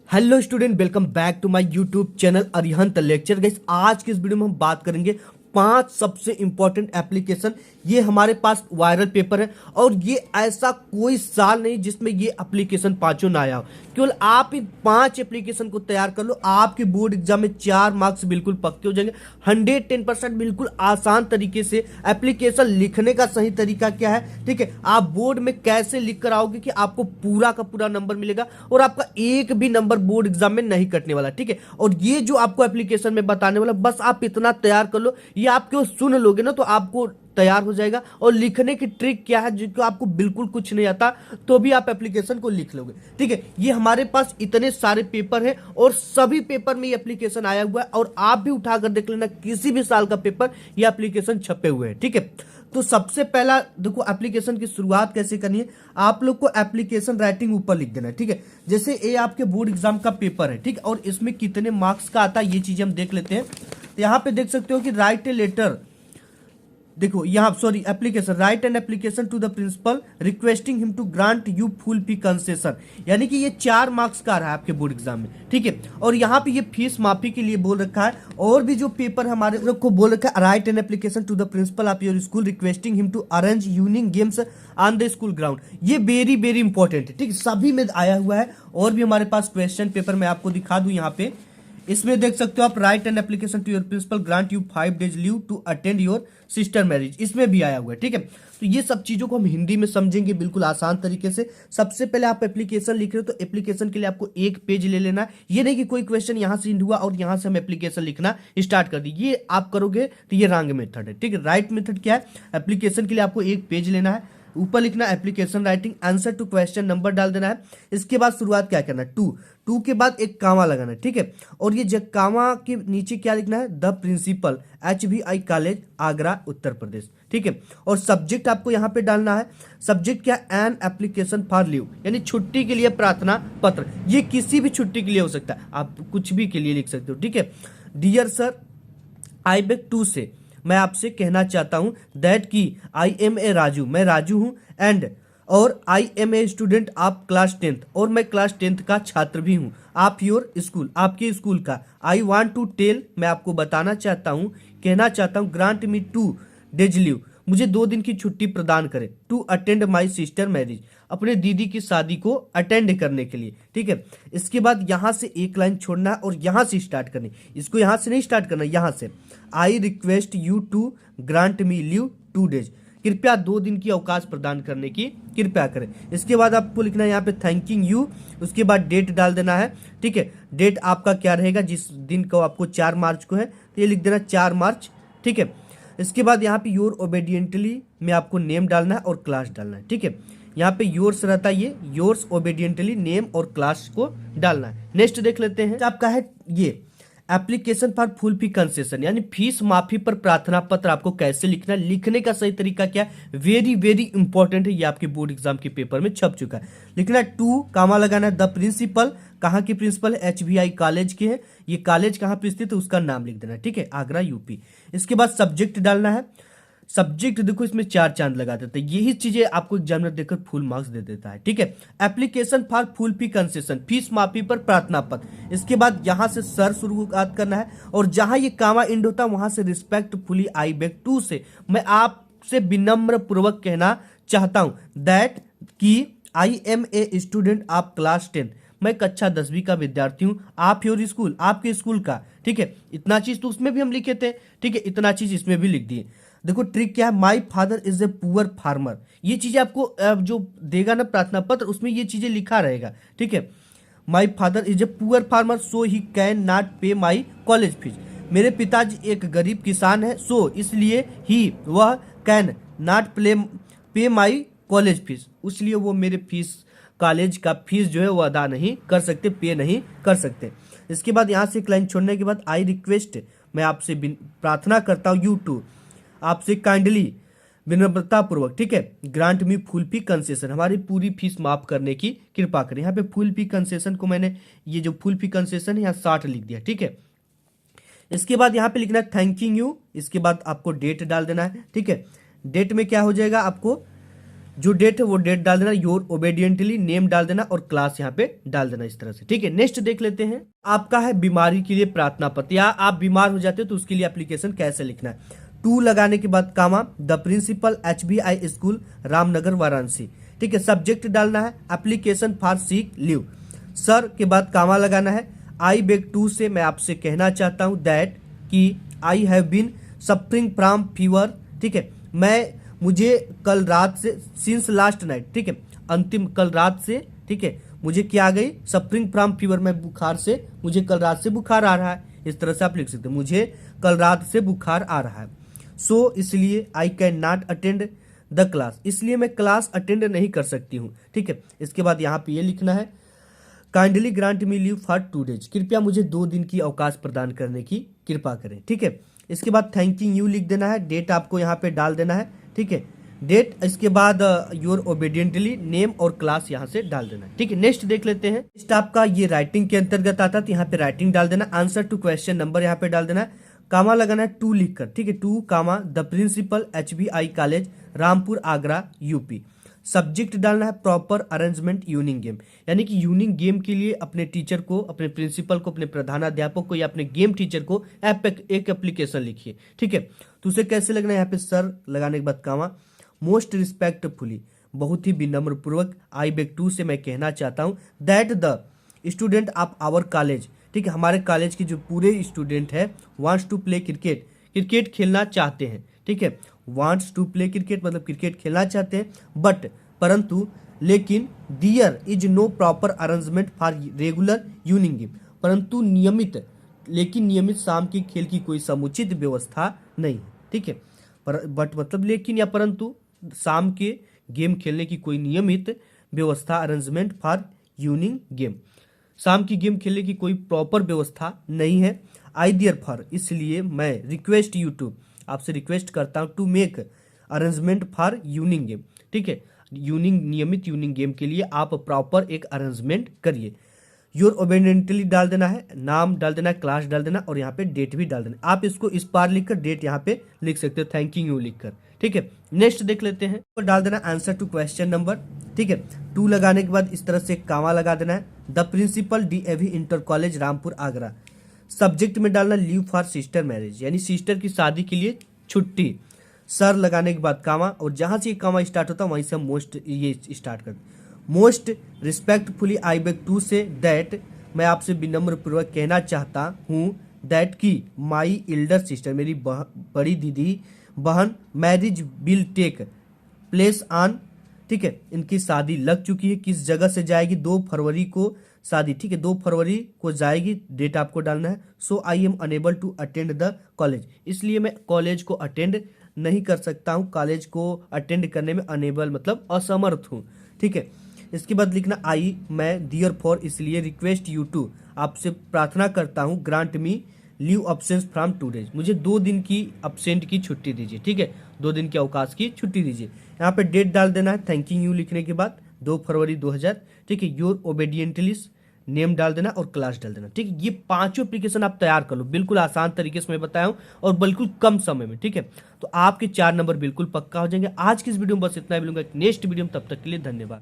Hello student, welcome back to my YouTube channel Arihant lecture. Guys, आज के इस video में हम बात करेंगे 5 सबसे इंपॉर्टेंट एप्लीकेशन। ये हमारे पास वायरल पेपर है और ये ऐसा कोई साल नहीं जिसमें ये एप्लीकेशन पांचों ना आया हो। केवल आप इन 5 एप्लीकेशन को तैयार कर लो, आपके बोर्ड एग्जाम में 4 मार्क्स बिल्कुल पक्के हो जाएंगे। 110% बिल्कुल आसान तरीके से एप्लीकेशन लिखने का सही तरीका क्या है, ठीक है, आप बोर्ड में कैसे लिख कर आओगे कि आपको पूरा का पूरा नंबर मिलेगा और आपका एक भी नंबर बोर्ड एग्जाम में नहीं कटने वाला, ठीक है। और ये जो आपको एप्लीकेशन में बताने वाला, बस आप इतना तैयार कर लो, ये आप क्यों सुन लोगे ना तो आपको तैयार हो जाएगा। और लिखने की ट्रिक क्या है, जिसको आपको बिल्कुल कुछ नहीं आता तो भी आप एप्लीकेशन को लिख लोगे, ठीक है। ये हमारे पास इतने सारे पेपर हैं और सभी पेपर में ये एप्लीकेशन आया हुआ है और आप भी उठाकर देख लेना, किसी भी साल का पेपर ये एप्लीकेशन छपे हुए हैं, ठीक है। तो सबसे पहला देखो, एप्लीकेशन की शुरुआत कैसे करनी है। आप लोग को एप्लीकेशन राइटिंग ऊपर लिख देना है, ठीक है। जैसे ये आपके बोर्ड एग्जाम का पेपर है, ठीक है, और इसमें कितने मार्क्स का आता है ये चीजें हम देख लेते हैं। तो यहाँ पे देख सकते हो कि राइट ए लेटर, देखो यहाँ sorry application, write an application to the principal requesting him to grant you full fee concession, यानी कि ये 4 मार्क्स का रहा है आपके बोर्ड एग्जाम में, ठीक है। और यहाँ पे ये फीस माफी के लिए बोल रखा है। और भी जो पेपर हमारे लोग को बोल रखा है, write an application to the principal of your school requesting him to arrange evening games on the school ground. ये वेरी वेरी इंपॉर्टेंट है, ठीक है, सभी में आया हुआ है। और भी हमारे पास क्वेश्चन पेपर में आपको दिखा दूं, यहाँ पे इसमें देख सकते हो आप, write an application to your principal grant you 5 days leave to attend your sister marriage, इसमें भी आया हुआ है, ठीक है। तो ये सब चीजों को हम हिंदी में समझेंगे बिल्कुल आसान तरीके से। सबसे पहले आप एप्लीकेशन लिख रहे हो तो एप्लीकेशन के लिए आपको एक पेज ले लेना है। ये नहीं कि कोई क्वेश्चन यहां से इंड हुआ और यहां से हम एप्लीकेशन लिखना स्टार्ट कर दी, ये आप करोगे तो ये रॉन्ग मेथड है, ठीक है। राइट मेथड क्या है, एप्लीकेशन के लिए आपको एक पेज लेना है, ऊपर लिखना application writing, answer to question, number डाल देना है। इसके बाद शुरुआत क्या करना है, टू के बाद एक कामा लगाना है, ठीक है। और ये जब कामा के नीचे क्या लिखना है, the principal HBI college Agra Uttar Pradesh, ठीक है। और सब्जेक्ट आपको यहाँ पे डालना है, सब्जेक्ट क्या, एन एप्लीकेशन फॉर लीव, यानी छुट्टी के लिए प्रार्थना पत्र। ये किसी भी छुट्टी के लिए हो सकता है, आप कुछ भी के लिए लिख सकते हो, ठीक है। Dear sir, I beg to say, मैं आपसे कहना चाहता हूं दैट की आई एम ए राजू, मैं राजू हूं, एंड और I am a student of class 10th, और मैं क्लास 10th का छात्र भी हूं, आप योर स्कूल, आपके स्कूल का। आई वांट टू टेल, मैं आपको बताना चाहता हूं, कहना चाहता हूं, ग्रांट मी 2 days लीव, मुझे 2 दिन की छुट्टी प्रदान करें, to attend my sister marriage, अपने दीदी की शादी को अटेंड करने के लिए, ठीक है। इसके बाद यहां से एक लाइन छोड़ना है और यहां से स्टार्ट करनी, इसको यहां से नहीं स्टार्ट करना, यहां से, I request you to grant me leave 2 days, कृपया 2 दिन की अवकाश प्रदान करने की कृपया करें। इसके बाद आपको लिखना है यहाँ पे थैंकिंग यू, उसके बाद डेट डाल देना है, ठीक है। डेट आपका क्या रहेगा, जिस दिन को आपको 4 मार्च को है तो ये लिख देना 4 मार्च, ठीक है। इसके बाद यहाँ पे योर ओबेडियंटली में आपको नेम डालना है और क्लास डालना है, ठीक है। यहाँ पे योर्स रहता है, ये योर्स ओबेडियंटली नेम और क्लास को डालना है। नेक्स्ट देख लेते हैं, आपका है ये application for full fee concession, यानी फीस माफी पर प्रार्थना पत्र आपको कैसे लिखना है, लिखने का सही तरीका क्या है, वेरी वेरी इंपॉर्टेंट है, ये आपके बोर्ड एग्जाम के पेपर में छप चुका है। लिखना है टू, कामा लगाना है, द प्रिंसिपल, कहाँ की प्रिंसिपल है, HBI कॉलेज के है, ये कॉलेज कहाँ पे स्थित है उसका नाम लिख देना है, ठीक है, आगरा यूपी। इसके बाद सब्जेक्ट डालना है, सब्जेक्ट देखो इसमें 4 चांद लगा देते हैं, यही चीजें आपको एग्जामिनर देखकर फुल मार्क्स दे देता है, ठीक है। Application for full fee concession, fees माफी पर प्रार्थना पत्र। इसके बाद यहां से सर शुरुआत करना है और जहां ये कामा एंड होता है वहां से respectfully I beg to say, मैं आपसे विनम्र पूर्वक कहना चाहता हूं दैट की I am a student of class 10, मैं कक्षा 10वीं का विद्यार्थी हूं, आप योर स्कूल, आपके स्कूल का, ठीक है। इतना चीज तो उसमें भी हम लिखे थे, ठीक है, इतना चीज इसमें भी लिख दिए। देखो ट्रिक क्या है, my father is a poor farmer, ये चीजें आपको जो देगा ना प्रार्थना पत्र उसमें ये चीजें लिखा रहेगा, ठीक है। My father is a poor farmer so he can not पे माई कॉलेज फीस, मेरे पिताजी एक गरीब किसान है, सो इसलिए ही वह कैन नॉट पे माई कॉलेज फीस, इसलिए वो मेरे फीस, कॉलेज का फीस जो है वो अदा नहीं कर सकते, पे नहीं कर सकते। इसके बाद यहाँ से एक लाइन छोड़ने के बाद आई रिक्वेस्ट, मैं आपसे प्रार्थना करता हूँ, यू टू, आपसे काइंडली विनम्रता पूर्वक, ठीक है, ग्रांट मी फुल फी कंसेशन, हमारी पूरी फीस माफ करने की कृपा करें। यहाँ पे फुल फी कंसेशन को मैंने, ये जो फुल फी कंसेशन है यहाँ 60 लिख दिया, ठीक है। इसके बाद यहाँ पे लिखना है थैंकिंग यू, इसके बाद आपको डेट डाल देना है, ठीक है। डेट में क्या हो जाएगा आपको, जो डेट है वो डेट डाल देना, योर ओबेडियंटली नेम डाल देना और क्लास यहाँ पे डाल देना इस तरह से। ठीक है, नेक्स्ट देख लेते हैं। आपका है बीमारी के लिए प्रार्थना पत्र, या आप बीमार हो जाते हो तो उसके लिए एप्लीकेशन कैसे लिखना है। टू लगाने के बाद comma, the principal HBI school Ramnagar Varanasi. ठीक है, सब्जेक्ट डालना है application for sick leave. Sir के बाद कामा लगाना है। आई बेग टू से मैं आपसे कहना चाहता हूं दैट कि I have been suffering from fever. ठीक है, मुझे कल रात से सिंस लास्ट नाइट, ठीक है, अंतिम कल रात से, ठीक है, मुझे क्या आ गई, सफरिंग फ्रॉम फीवर, मैं बुखार से, मुझे कल रात से बुखार आ रहा है। इस तरह से आप लिख सकते हैं, मुझे कल रात से बुखार आ रहा है। सो इसलिए I can not attend the class, इसलिए मैं क्लास अटेंड नहीं कर सकती हूँ। ठीक है, इसके बाद यहाँ पे ये लिखना है kindly grant me leave for 2 days, कृपया मुझे 2 दिन की अवकाश प्रदान करने की कृपा करें। ठीक है, इसके बाद थैंकिंग यू लिख देना है, डेट आपको यहाँ पे डाल देना है। ठीक है, डेट, इसके बाद योर ओबेडियंटली नेम और क्लास यहाँ से डाल देना है। ठीक है, नेक्स्ट देख लेते हैं। नेक्स्ट आपका ये राइटिंग के अंतर्गत आता है, तो यहाँ पे राइटिंग डाल देना, आंसर टू क्वेश्चन नंबर यहाँ पे डाल देना है, कामा लगाना है टू लिखकर। ठीक है, to comma the principal HBI college Rampur Agra UP. Subject डालना है प्रॉपर अरेंजमेंट यूनिंग गेम, यानी कि यूनिंग गेम के लिए अपने टीचर को, अपने प्रिंसिपल को, अपने प्रधानाध्यापक को या अपने गेम टीचर को एक एप्लीकेशन लिखिए। ठीक है, तो उसे कैसे लगना है, यहाँ पे सर लगाने के बाद कामा, मोस्ट रिस्पेक्टफुली, बहुत ही विनम्र पूर्वक, आई बेग टू से मैं कहना चाहता हूँ that the student of our college. ठीक है, हमारे कॉलेज के जो पूरे स्टूडेंट है wants to play cricket, cricket खेलना चाहते हैं। ठीक है, वांट्स टू प्ले क्रिकेट मतलब क्रिकेट खेलना चाहते हैं, बट परंतु लेकिन there is no proper arrangement for regular evening game, परंतु नियमित शाम के खेल की कोई समुचित व्यवस्था नहीं है। ठीक है, बट मतलब लेकिन या परंतु शाम के गेम खेलने की कोई नियमित व्यवस्था, अरेंजमेंट फॉर यूनिंग गेम, शाम की गेम खेलने की कोई प्रॉपर व्यवस्था नहीं है। आई देयर फॉर, इसलिए मैं रिक्वेस्ट यू टू, आपसे रिक्वेस्ट करता हूँ to make arrangement for evening game. ठीक है, नियमित यूनिंग गेम के लिए आप प्रॉपर एक अरेंजमेंट करिए। योर ओबेडियंटली डाल देना है, नाम डाल देना है, क्लास डाल देना और यहाँ पे डेट भी डाल देना। आप इसको इस पार लिखकर डेट यहाँ पे लिख सकते हो, थैंकिंग यू लिखकर। ठीक है, नेक्स्ट देख लेते हैं। तो डाल देना आंसर टू क्वेश्चन नंबर। ठीक है, टू लगाने के बाद इस तरह से कामा लगा देना है, the principal DAV inter college Rampur Agra. Subject में डालना लीव फॉर सिस्टर मैरिज, यानी सिस्टर की शादी के लिए छुट्टी। सर लगाने के बाद कामा, और जहां से कामा स्टार्ट होता है वहीं से हम मोस्ट ये स्टार्ट करते हैं। Most respectfully I beg to say that, मैं आपसे विनम्र पूर्वक कहना चाहता हूँ दैट की माई एल्डर सिस्टर, मेरी बड़ी दीदी बहन, marriage will take place on. ठीक है, इनकी शादी लग चुकी है, किस जगह से जाएगी, 2 फरवरी को शादी। ठीक है, 2 फरवरी को जाएगी, डेट आपको डालना है। So I am unable to attend the college, इसलिए मैं कॉलेज को अटेंड नहीं कर सकता हूँ, कॉलेज को अटेंड करने में अनेबल मतलब असमर्थ हूँ। ठीक है, इसके बाद लिखना आई, मैं दियर फॉर, इसलिए रिक्वेस्ट यू टू, आपसे प्रार्थना करता हूँ grant me leave absence from 2 days, मुझे 2 दिन की अब्सेंट की छुट्टी दीजिए। ठीक है, 2 दिन के अवकाश की छुट्टी दीजिए। यहाँ पे डेट डाल देना है, थैंकिंग यू लिखने के बाद 2 फरवरी 2000। ठीक है, योर ओबेडियंटलिस नेम डाल देना और क्लास डाल देना। ठीक है, ये 5 एप्लीकेशन आप तैयार कर लो, बिल्कुल आसान तरीके से मैं बताया हूँ और बिल्कुल कम समय में। ठीक है, तो आपके 4 नंबर बिल्कुल पक्का हो जाएंगे। आज की इस वीडियो में बस इतना ही, मिलूंगा नेक्स्ट वीडियो में, तब तक के लिए धन्यवाद।